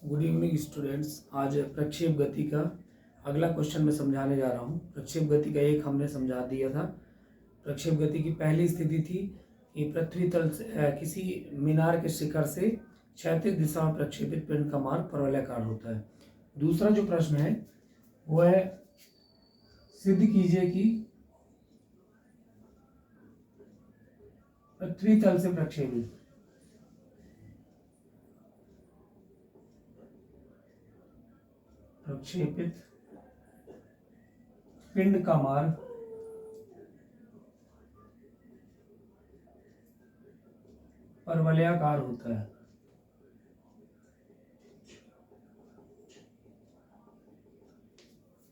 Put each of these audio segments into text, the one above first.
Good evening students. आज प्रक्षेप गति का अगला क्वेश्चन मैं समझाने जा रहा हूँ। प्रक्षेप गति का एक हमने समझा दिया था। प्रक्षेप गति की पहली स्थिति थी कि पृथ्वी तल से किसी मीनार के शिखर से क्षैतिज दिशा में प्रक्षेपित पिंड का मार्ग परवलयाकार होता है। दूसरा जो प्रश्न है वो है सिद्ध कीजिए कि पृथ्वी तल से प्रक्षेपित पिंड का मार्ग परवलयाकार होता है।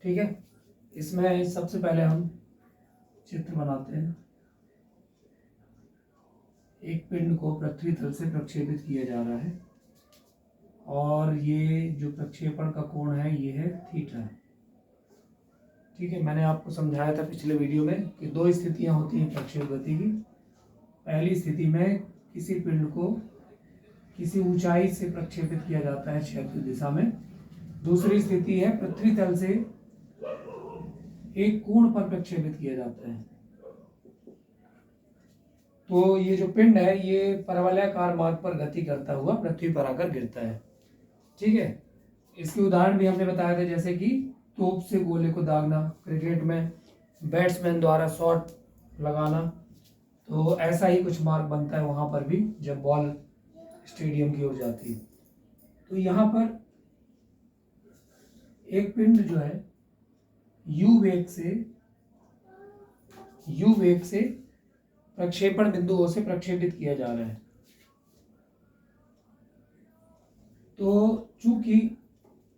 ठीक है, इसमें सबसे पहले हम चित्र बनाते हैं। एक पिंड को पृथ्वी तल से प्रक्षेपित किया जा रहा है और ये जो प्रक्षेपण का कोण है ये है थीटा। ठीक है, मैंने आपको समझाया था पिछले वीडियो में कि दो स्थितियां होती हैं प्रक्षेप गति की। पहली स्थिति में किसी पिंड को किसी ऊंचाई से प्रक्षेपित किया जाता है क्षैतिज दिशा में। दूसरी स्थिति है पृथ्वी तल से एक कोण पर प्रक्षेपित किया जाता है। तो ये जो पिंड है ये परवलयाकार मार्ग पर गति करता हुआ पृथ्वी पर आकर गिरता है। ठीक है, इसके उदाहरण भी हमने बताया था, जैसे कि तोप से गोले को दागना, क्रिकेट में बैट्समैन द्वारा शॉट लगाना। तो ऐसा ही कुछ मार्ग बनता है वहां पर भी जब बॉल स्टेडियम की ओर जाती है। तो यहाँ पर एक पिंड जो है यू वेग से प्रक्षेपण बिंदुओं से प्रक्षेपित किया जा रहा है। तो चूंकि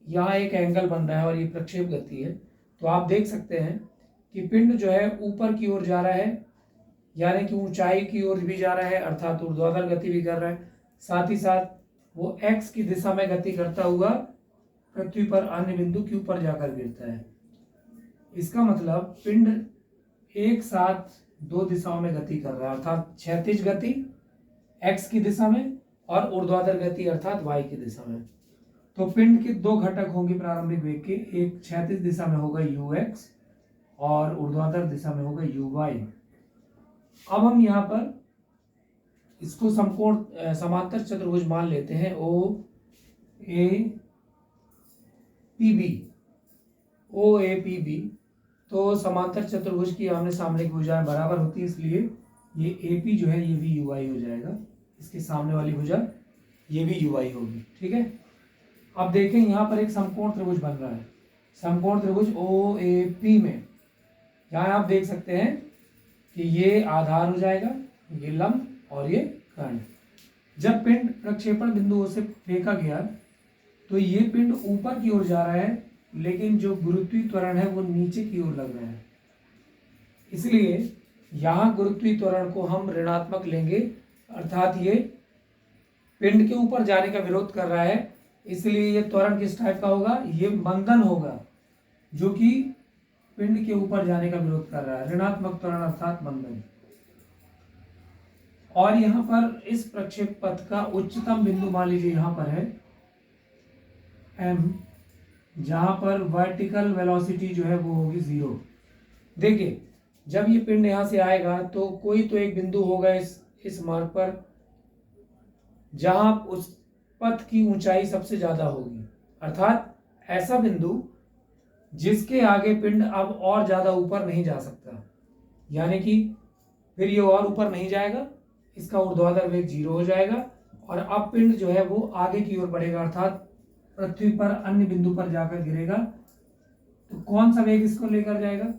यहाँ एक एंगल बन रहा है और ये प्रक्षेप गति है, तो आप देख सकते हैं कि पिंड जो है ऊपर की ओर जा रहा है, यानी कि ऊंचाई की ओर भी जा रहा है, अर्थात ऊर्ध्वाधर गति भी कर रहा है। साथ ही साथ वो एक्स की दिशा में गति करता हुआ पृथ्वी पर अन्य बिंदु के ऊपर जाकर गिरता है। इसका मतलब पिंड एक साथ दो दिशाओं में गति कर रहा है, अर्थात क्षैतिज गति एक्स की दिशा में और ऊर्ध्वाधर गति अर्थात वाई की दिशा में। तो पिंड के दो घटक होंगे प्रारंभिक वेग के, एक क्षैतिज दिशा में होगा यू एक्स और ऊर्ध्वाधर दिशा में होगा यू वाई। अब हम यहाँ पर इसको समांतर चतुर्भुज मान लेते हैं ओ ए पी बी। तो समांतर चतुर्भुज की आमने सामने की भुजाएं बराबर होती है, इसलिए ये ए पी जो है ये भी यू आई हो जाएगा। इसके सामने वाली भुजा ये भी यू आई होगी। ठीक है, अब देखें यहाँ पर एक समकोण त्रिभुज बन रहा है। समकोण त्रिभुज ओ ए पी में यहाँ आप देख सकते हैं कि ये आधार हो जाएगा, ये लंब और ये कर्ण। जब पिंड प्रक्षेपण बिंदुओं से फेंका गया तो ये पिंड ऊपर की ओर जा रहा है, लेकिन जो गुरुत्वीय त्वरण है वो नीचे की ओर लग रहा है। इसलिए यहाँ गुरुत्वीय त्वरण को हम ऋणात्मक लेंगे, अर्थात ये पिंड के ऊपर जाने का विरोध कर रहा है, इसलिए ये त्वरण किस टाइप का होगा, ये मंदन होगा, जो कि पिंड के ऊपर जाने का विरोध कर रहा है, ऋणात्मक त्वरण अर्थात मंदन। और यहाँ पर इस प्रक्षेप पथ का उच्चतम बिंदु मान लीजिए यहाँ पर है m, जहां पर वर्टिकल वेलोसिटी जो है वो होगी 0। देखिए, जब ये पिंड यहां से आएगा तो कोई तो एक बिंदु होगा इस मार्ग पर जहां उस पथ की ऊंचाई सबसे ज्यादा होगी, अर्थात ऐसा बिंदु जिसके आगे पिंड अब और ज्यादा ऊपर नहीं जा सकता, यानी कि फिर ये और ऊपर नहीं जाएगा, इसका ऊर्ध्वाधर वेग 0 हो जाएगा और अब पिंड जो है वो आगे की ओर बढ़ेगा, अर्थात पृथ्वी पर अन्य बिंदु पर जाकर गिरेगा। तो कौन सा वेग इसको लेकर जाएगा,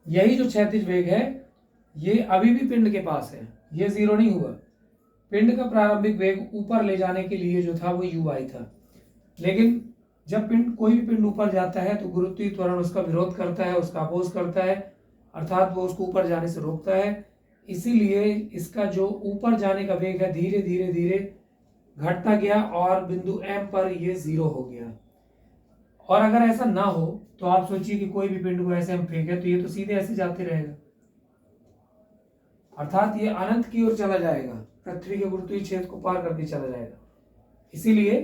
यही जो क्षैतिज वेग है ये अभी भी पिंड के पास है, ये 0 नहीं हुआ। पिंड का प्रारंभिक वेग ऊपर ले जाने के लिए जो था वो यू आई था, लेकिन जब पिंड कोई भी पिंड ऊपर जाता है तो गुरुत्वीय त्वरण उसका विरोध करता है, उसका अपोज करता है, अर्थात वो उसको ऊपर जाने से रोकता है। इसीलिए इसका जो ऊपर जाने का वेग है धीरे धीरे धीरे घटता गया और बिंदु M पर ये 0 हो गया। और अगर ऐसा ना हो तो आप सोचिए कि कोई भी पिंड को ऐसे हम फेंके तो ये तो सीधे ऐसे जाते रहेगा, अर्थात ये अनंत की ओर चला जाएगा, पृथ्वी के गुरुत्वीय क्षेत्र को पार करके चला जाएगा। इसीलिए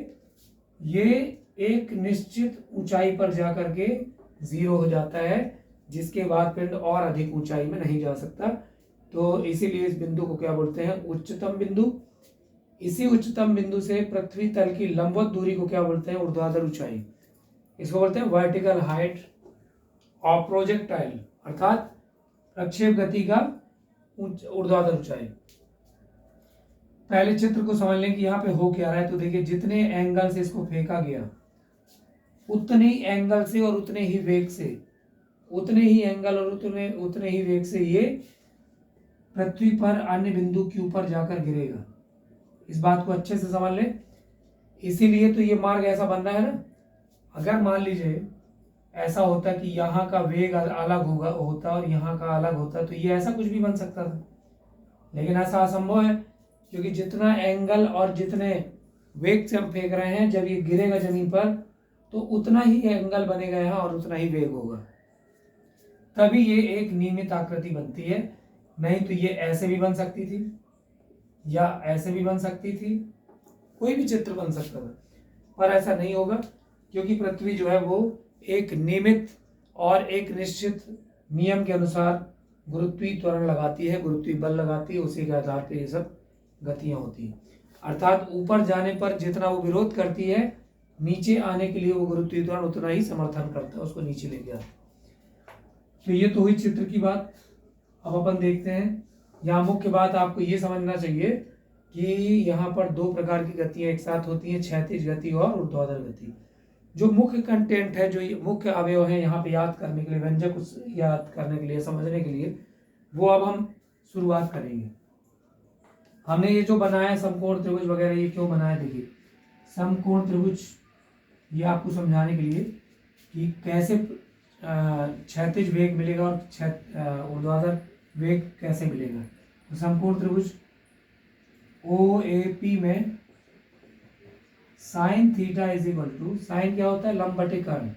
ये एक निश्चित ऊंचाई पर जाकर के 0 हो जाता है, जिसके बाद पिंड और अधिक ऊंचाई में नहीं जा सकता। तो इसीलिए इस बिंदु को क्या बोलते हैं? उच्चतम बिंदु। इसी उच्चतम बिंदु से पृथ्वी तल की लंबवत दूरी को क्या बोलते हैं? ऊर्ध्वाधर ऊंचाई। इसको बोलते हैं वर्टिकल हाइट ऑफ प्रोजेक्टाइल, अर्थात प्रक्षेप गति का ऊर्ध्वाधर ऊंचाई। पहले चित्र को समझ लें कि यहाँ पे हो क्या रहा है। तो देखिए, जितने एंगल से इसको फेंका गया, उतने ही एंगल से और उतने ही वेग से, उतने ही एंगल और उतने ही वेग से ये पृथ्वी पर अन्य बिंदु Q पर जाकर गिरेगा। इस बात को अच्छे से समझ लें। इसीलिए तो ये मार्ग ऐसा बन रहा है ना। अगर मान लीजिए ऐसा होता कि यहाँ का वेग अलग होता और यहाँ का अलग होता, तो ये ऐसा कुछ भी बन सकता था, लेकिन ऐसा असंभव है, क्योंकि जितना एंगल और जितने वेग से हम फेंक रहे हैं, जब ये गिरेगा जमीन पर तो उतना ही एंगल बनेगा यहाँ और उतना ही वेग होगा, तभी ये एक नियमित आकृति बनती है। नहीं तो ये ऐसे भी बन सकती थी या ऐसे भी बन सकती थी, कोई भी चित्र बन सकता था, पर ऐसा नहीं होगा, क्योंकि पृथ्वी जो है वो एक नियमित और एक निश्चित नियम के अनुसार गुरुत्वीय त्वरण लगाती है, गुरुत्वीय बल लगाती है, उसी के आधार पर ये सब गतियां होती हैं। अर्थात ऊपर जाने पर जितना वो विरोध करती है, नीचे आने के लिए वो गुरुत्वीय त्वरण उतना ही समर्थन करता है, उसको नीचे लेके आता है। तो ये तो हुई चित्र की बात। अब अपन देखते हैं, यहाँ मुख्य बात आपको ये समझना चाहिए कि यहाँ पर दो प्रकार की गतियाँ एक साथ होती हैं, क्षैतिज गति और ऊर्ध्वाधर गति। जो मुख्य कंटेंट है, जो मुख्य अवयव है यहाँ पे याद करने के लिए, व्यंजक याद करने के लिए, समझने के लिए, वो अब हम शुरुआत करेंगे। हमने ये जो बनाया समकोण त्रिभुज वगैरह, ये क्यों बनाया? देखिए, समकोण त्रिभुज ये आपको समझाने के लिए कि कैसे क्षैतिज वेग मिलेगा और ऊर्ध्वाधर वेग कैसे मिलेगा। तो समकोण त्रिभुज OAP में sine theta is equal to, sine क्या होता है? लंब बटे कर्ण।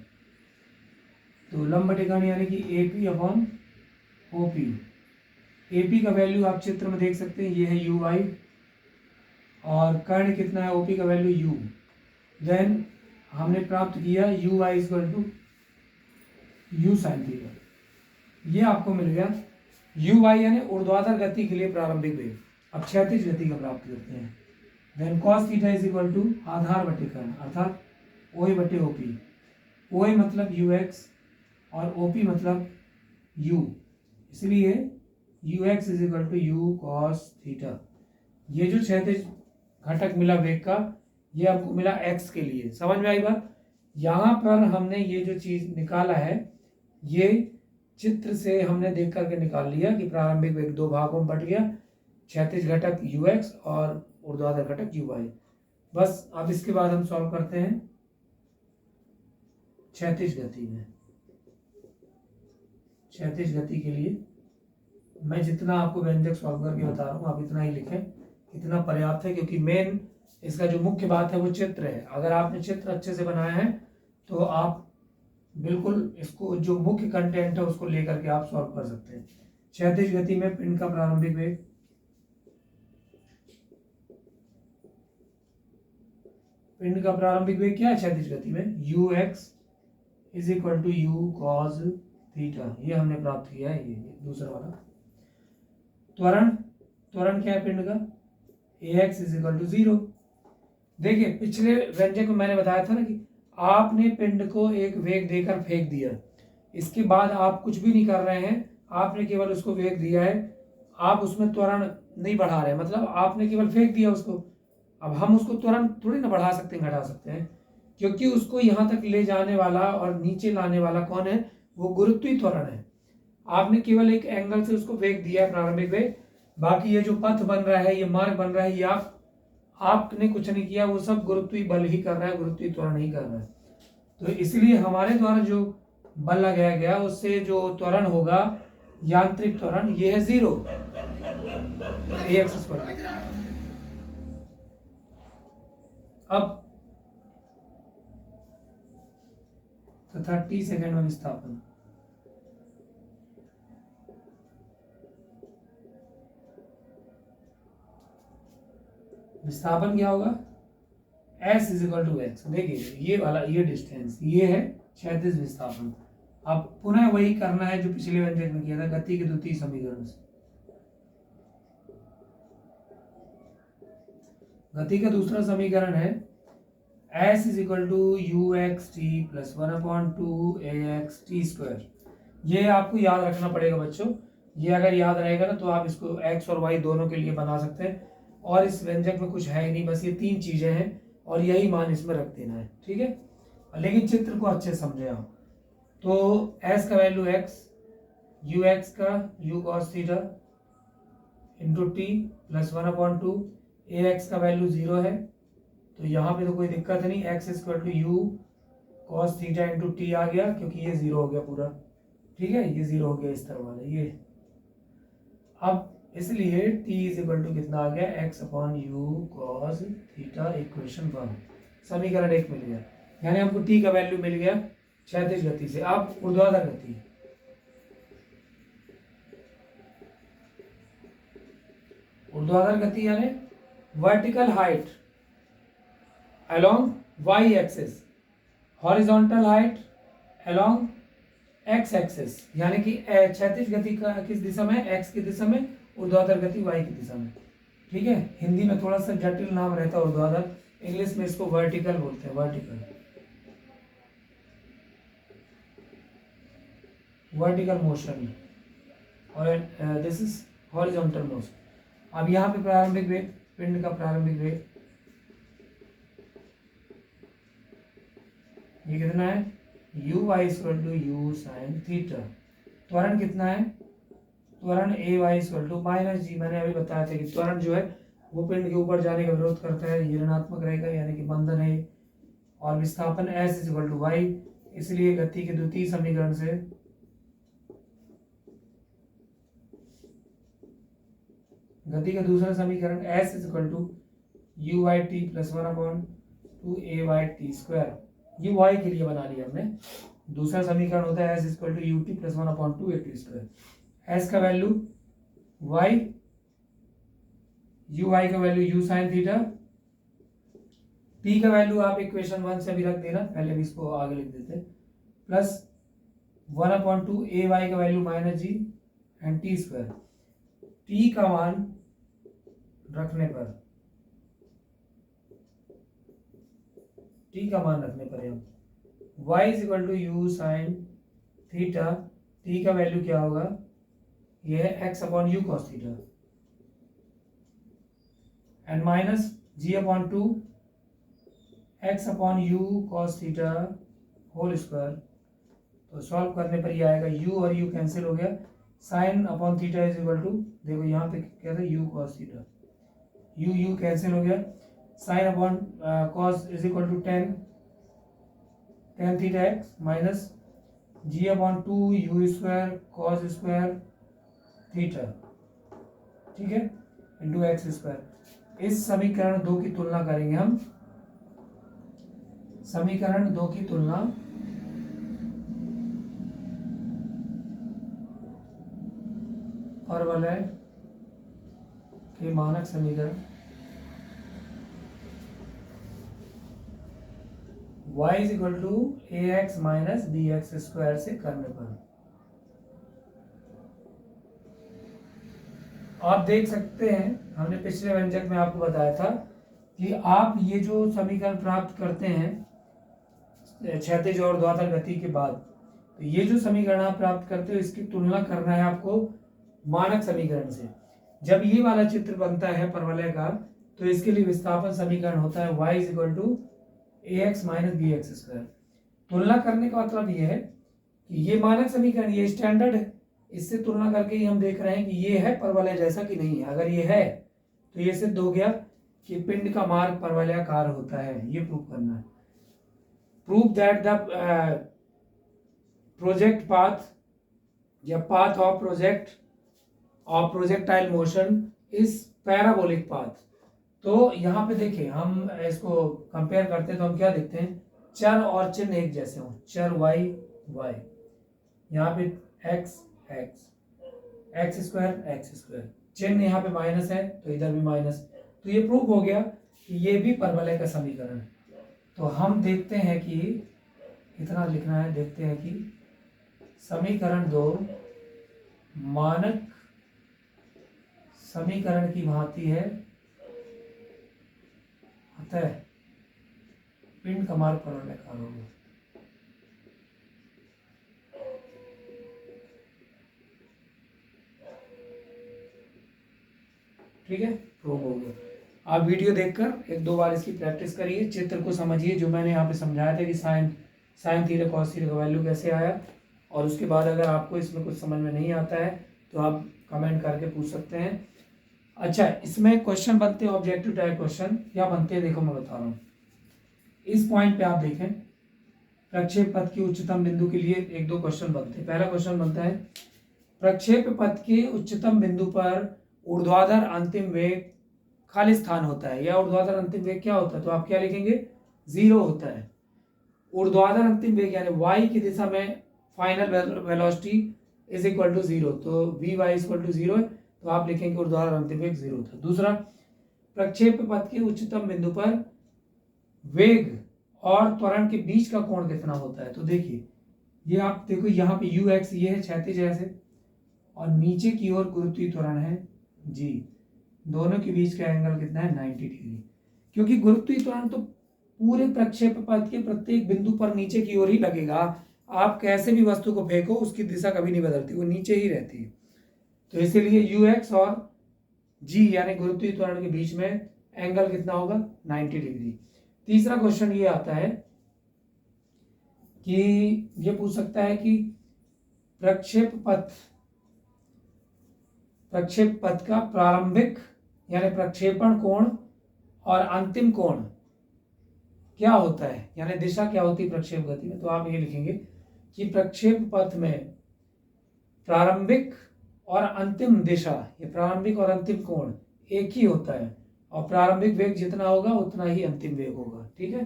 तो लंब बटे कर्ण यानी कि AP अपॉन OP। AP का वैल्यू आप चित्र में देख सकते हैं, ये है UY, और कर्ण कितना है? OP का वैल्यू U। देन हमने प्राप्त किया UY is equal to U sine theta, ये आपको मिल गया। UY यानी ऊर्ध्वाधर गति के लिए प्रारंभिक वेग। अब क्षैतिज गति का प्राप्त करते हैं। Then cos theta is equal to आधार बटे कर्ण, अर्थात OA बटे OP। OA मतलब UX और OP मतलब U, इसलिए UX is equal to U cos theta. ये जो क्षैतिज घटक मिला वेग का, ये आपको मिला x के लिए। समझ में आई बात? यहाँ पर हमने ये जो चीज निकाला है, ये चित्र से हमने देख करके निकाल लिया कि प्रारंभिक वेग दो भागों में बट गया, क्षैतिज घटक UX और ऊर्ध्वाधर घटक UY। बस अब इसके बाद हम सॉल्व करते हैं क्षैतिज गति में। क्षैतिज गति के लिए मैं जितना आपको व्यंजक सॉल्व करके बता रहा हूँ, आप इतना ही लिखें, इतना पर्याप्त है, क्योंकि मेन इसका जो मुख्य बात है वो चित्र है। अगर आपने चित्र अच्छे से बनाया है तो आप बिल्कुल इसको जो मुख्य कंटेंट है उसको लेकर के आप सॉल्व कर सकते हैं। क्षैतिज गति में पिंड का प्रारंभिक वेग, पिंड का प्रारंभिक वेग क्या है क्षैतिज गति में? UX is equal to U cos theta, ये हमने प्राप्त किया है। ये दूसरा वाला त्वरण, त्वरण क्या है पिंड का? AX is equal to 0। देखिए, पिछले व्यंजक में मैंने बताया था ना कि आपने पिंड को एक वेग देकर फेंक दिया, इसके बाद आप कुछ भी नहीं कर रहे हैं, आपने केवल उसको वेग दिया है, आप उसमें त्वरण नहीं बढ़ा रहे, मतलब आपने केवल फेंक दिया उसको। अब हम उसको त्वरण थोड़ी ना बढ़ा सकते हैं, घटा सकते हैं, क्योंकि उसको यहाँ तक ले जाने वाला और नीचे लाने वाला कौन है? वो गुरुत्वीय त्वरण है। आपने केवल एक एंगल से उसको वेग दिया है, प्रारंभिक वेग। बाकी ये जो पथ बन रहा है, ये मार्ग बन रहा है, ये आपने कुछ नहीं किया, वो सब गुरुत्वीय बल ही कर रहा है, गुरुत्वीय त्वरण ही कर रहा है। तो इसलिए हमारे द्वारा जो बल लगाया गया उससे जो त्वरण होगा, यांत्रिक त्वरण, ये है 0 AX पर। अब तो 30 सेकेंड में विस्थापन, विस्थापन क्या होगा? S is equal to X. देखिए ये वाला, ये डिस्टेंस, ये है क्षैतिज विस्थापन। अब पुनः वही करना है जो पिछले व्यंजक में किया था, गति के द्वितीय समीकरण से। गति का दूसरा समीकरण है S is equal to U X T plus 1/2 A X T square. ये आपको याद रखना पड़ेगा बच्चों। ये अगर याद रहेगा ना तो आप इसको एक्स और वाई दोनों के लिए बना सकते हैं। और इस व्यंजक में कुछ है ही नहीं, बस ये तीन चीजें हैं और यही मान इसमें रख देना है, ठीक है। लेकिन चित्र को अच्छे से समझे आप। तो एस का वैल्यू एक्स, यू एक्स का u cos theta into t plus 1/2, ए एक्स का वैल्यू 0 है तो यहाँ पे तो कोई दिक्कत नहीं, x equal to u cos theta into t आ गया क्योंकि ये 0 हो गया पूरा, ठीक है। ये 0 हो गया इस तरह वाला ये। अब इसलिए t इज इक्वल टू कितना आ गया, x upon U cos theta, equation 1, समीकरण 1 मिल गया। यानी हमको t का वैल्यू मिल गया क्षैतिज गति से। अब ऊर्ध्वाधर गति, ऊर्ध्वाधर गति यानी vertical height along y axis, horizontal height along x axis, यानी कि क्षैतिज गति का किस दिशा में, x की दिशा में, ऊर्ध्वाधर गति y की दिशा में, ठीक है। हिंदी में थोड़ा सा जटिल नाम रहता है ऊर्ध्वाधर, इंग्लिश में इसको वर्टिकल बोलते हैं, वर्टिकल, वर्टिकल मोशन, और दिस इज हॉरिजॉन्टल मोशन। अब यहाँ पे प्रारंभिक वेग, पिंड का प्रारंभिक वेग ये कितना है, U Y equal to U sine theta. त्वरण कितना है, त्वरण A Y equal to minus G. मैंने अभी बताया था कि त्वरण जो है वो पिंड के ऊपर जाने का विरोध करता है, ये ऋणात्मक रहेगा यानी कि बंधन है। और विस्थापन S is equal to Y, इसलिए गति के द्वितीय समीकरण से गति का दूसरा समीकरण S is equal to U Y T plus 1/2 A Y T square, ये वाई के लिए बना लिया हमने। दूसरा समीकरण होता है S equal to U T plus 1/2 A T square. S का वैल्यू वाई, यू वाई का value U sine theta, T का वैल्यू आप इक्वेशन 1 से भी रख देना, पहले भी इसको आगे लिख देते, प्लस 1/2 ए वाई का value minus G and T square. T का मान रखने पर, टी का मान रखने पर हम y is equal to U sine theta, T का वैल्यू क्या होगा, ये है x upon U cos theta and minus g upon 2 x upon U cos theta whole square. तो सॉल्व करने पर ये आएगा, u और u कैंसिल हो गया, sine upon theta is equal to, देखो यहाँ पे क्या था, u cos theta, u cancel हो गया, sine upon cos is equal to tan theta x minus g upon 2 u square cos square theta, ठीक है, इंटू एक्स स्क्वायर। इस समीकरण 2 की तुलना करेंगे हम, समीकरण 2 की तुलना और वाला के मानक समीकरण y is equal to a x minus b x square से करने पर आप देख सकते हैं, हमने पिछले व्यंजक में आपको बताया था कि आप ये जो समीकरण प्राप्त करते हैं क्षैतिज और ऊर्ध्वाधर गति के बाद, तो ये जो समीकरण आप प्राप्त करते हो इसकी तुलना करना है आपको मानक समीकरण से। जब ये वाला चित्र बनता है परवलय का तो इसके लिए विस्थापन समीकरण होता है y is equal to a x minus b x square. तुलना करने का मतलब ये है कि ये मानक समीकरण, ये स्टैंडर्ड है, इससे तुलना करके ही हम देख रहे हैं कि ये है परवलय जैसा कि नहीं है। अगर ये है तो ये सिद्ध हो गया कि पिंड का मार्ग परवलयाकार होता है, ये प्रूव करना है। Prove that the project path या path of projectile motion is parabolic path. तो यहाँ पे देखिए हम इसको कंपेयर करते हैं तो हम क्या देखते हैं, चर और चिन्ह एक जैसे हों, चर y y, यहाँ पे x x स्क्वायर, चिन्ह यहाँ पे माइनस है तो इधर भी माइनस, तो ये प्रूव हो गया कि ये भी परवलय का समीकरण है। तो हम देखते हैं कि इतना लिखना है, देखते हैं कि समीकरण 2 मानक समीकरण की भांति है, अतः पिंड का मार्ग प्रलयाकार होगा। ठीक है, प्रूव हो गया। आप वीडियो देखकर एक दो बार इसकी प्रैक्टिस करिए, चित्र को समझिए जो मैंने यहाँ पे समझाया था कि साइन थीटा कॉस थीटा का वैल्यू कैसे आया। और उसके बाद अगर आपको इसमें कुछ समझ में नहीं आता है तो आप कमेंट करके पूछ सकते हैं। अच्छा, इसमें क्वेश्चन बनते हैं ऑब्जेक्टिव टाइप क्वेश्चन, क्या बनते हैं देखो मैं बता रहा हूँ। इस पॉइंट पे आप देखें, प्रक्षेप पथ की उच्चतम बिंदु के लिए एक दो क्वेश्चन बनते हैं। पहला क्वेश्चन बनता है, प्रक्षेप पथ के उच्चतम बिंदु पर ऊर्ध्वाधर अंतिम वेग खाली स्थान होता है, या ऊर्ध्वाधर अंतिम वेग क्या होता है, तो आप क्या लिखेंगे, 0 होता है। ऊर्ध्वाधर अंतिम वेग यानी y की दिशा में final velocity is equal to 0, तो vy इक्वल टू 0 है, तो आप लिखेंगे ऊर्ध्वाधर अंतिम वेग 0 था। दूसरा, प्रक्षेप पथ के उच्चतम बिंदु पर वेग और त्वरण के बीच का कोण कितना होता है, तो देखिए ये आप देखो यहाँ पे ux ये है क्षैतिज ऐसे, और नीचे की ओर गुरुत्वीय त्वरण है g, दोनों के बीच का एंगल कितना है 90 डिग्री। क्योंकि गुरुत्वीय त्वरण तो पूरे प्रक्षेप पथ के प्रत्येक बिंदु पर नीचे की ओर ही लगेगा, आप कैसे भी वस्तु को फेंको उसकी दिशा कभी नहीं बदलती, वो नीचे ही रहती है। तो इसीलिए ux और g यानी गुरुत्वीय त्वरण के बीच में एंगल कितना होगा 90 डिग्री। तीसरा क्वेश्चन ये आता है कि ये पूछ सकता है कि प्रक्षेप पथ का प्रारंभिक यानी प्रक्षेपण कोण और अंतिम कोण क्या होता है, यानी दिशा क्या होती है प्रक्षेप गति में। तो आप ये लिखेंगे कि प्रक्षेप पथ में प्रारंभिक और अंतिम दिशा, ये प्रारंभिक और अंतिम कोण एक ही होता है, और प्रारंभिक वेग जितना होगा उतना ही अंतिम वेग होगा। ठीक है,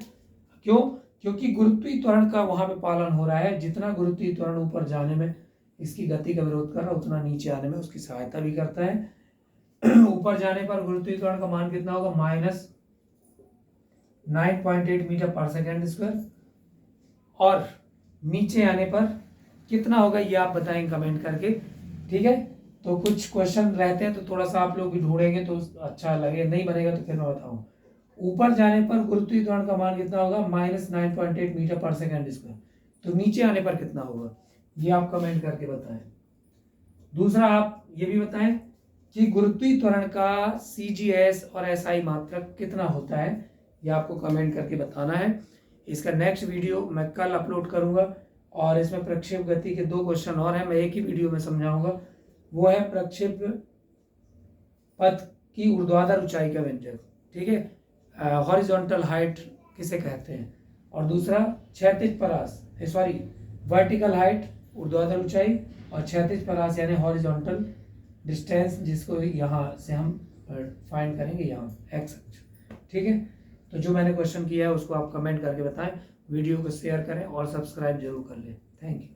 क्यों, क्योंकि गुरुत्वीय त्वरण का वहां पे पालन हो रहा है। जितना गुरुत्वीय त्वरण ऊपर जाने में इसकी गति का विरोध कर रहा है, उतना नीचे आने में उसकी सहायता भी करता है। ऊपर जाने पर गुरुत्वीय त्वरण का मान कितना होगा, -9.8 मीटर पर सेकेंड स्क्वायर, और नीचे आने पर कितना होगा ये आप बताएंगे कमेंट करके। ठीक है, तो कुछ क्वेश्चन रहते हैं तो थोड़ा सा आप लोग भी ढूंढेंगे तो अच्छा लगे, नहीं बनेगा तो फिर मैं बताऊँ। ऊपर जाने पर गुरुत्वीय त्वरण का मान कितना होगा, -9.8 मीटर पर सेकेंड स्क्वायर, तो नीचे आने पर कितना होगा ये आप कमेंट करके बताएं। दूसरा, आप ये भी बताएं कि गुरुत्वीय त्वरण का CGS और SI मात्रक कितना होता है, ये आपको कमेंट करके बताना है। इसका नेक्स्ट वीडियो मैं कल अपलोड करूंगा, और इसमें प्रक्षेप गति के 2 क्वेश्चन और हैं, मैं एक ही वीडियो में समझाऊंगा। वो है प्रक्षेप पथ की ऊर्ध्वाधर ऊंचाई का व्यंजक, ठीक है, हॉरिजॉन्टल हाइट किसे कहते हैं, और दूसरा क्षैतिज परास, वर्टिकल हाइट ऊर्ध्वाधर ऊंचाई, और क्षैतिज परास यानी हॉरिजॉन्टल डिस्टेंस, जिसको यहाँ से हम फाइंड करेंगे यहाँ x अक्ष। ठीक है, तो जो मैंने क्वेश्चन किया है उसको आप कमेंट करके बताएं, वीडियो को शेयर करें और सब्सक्राइब जरूर कर लें। Thank you.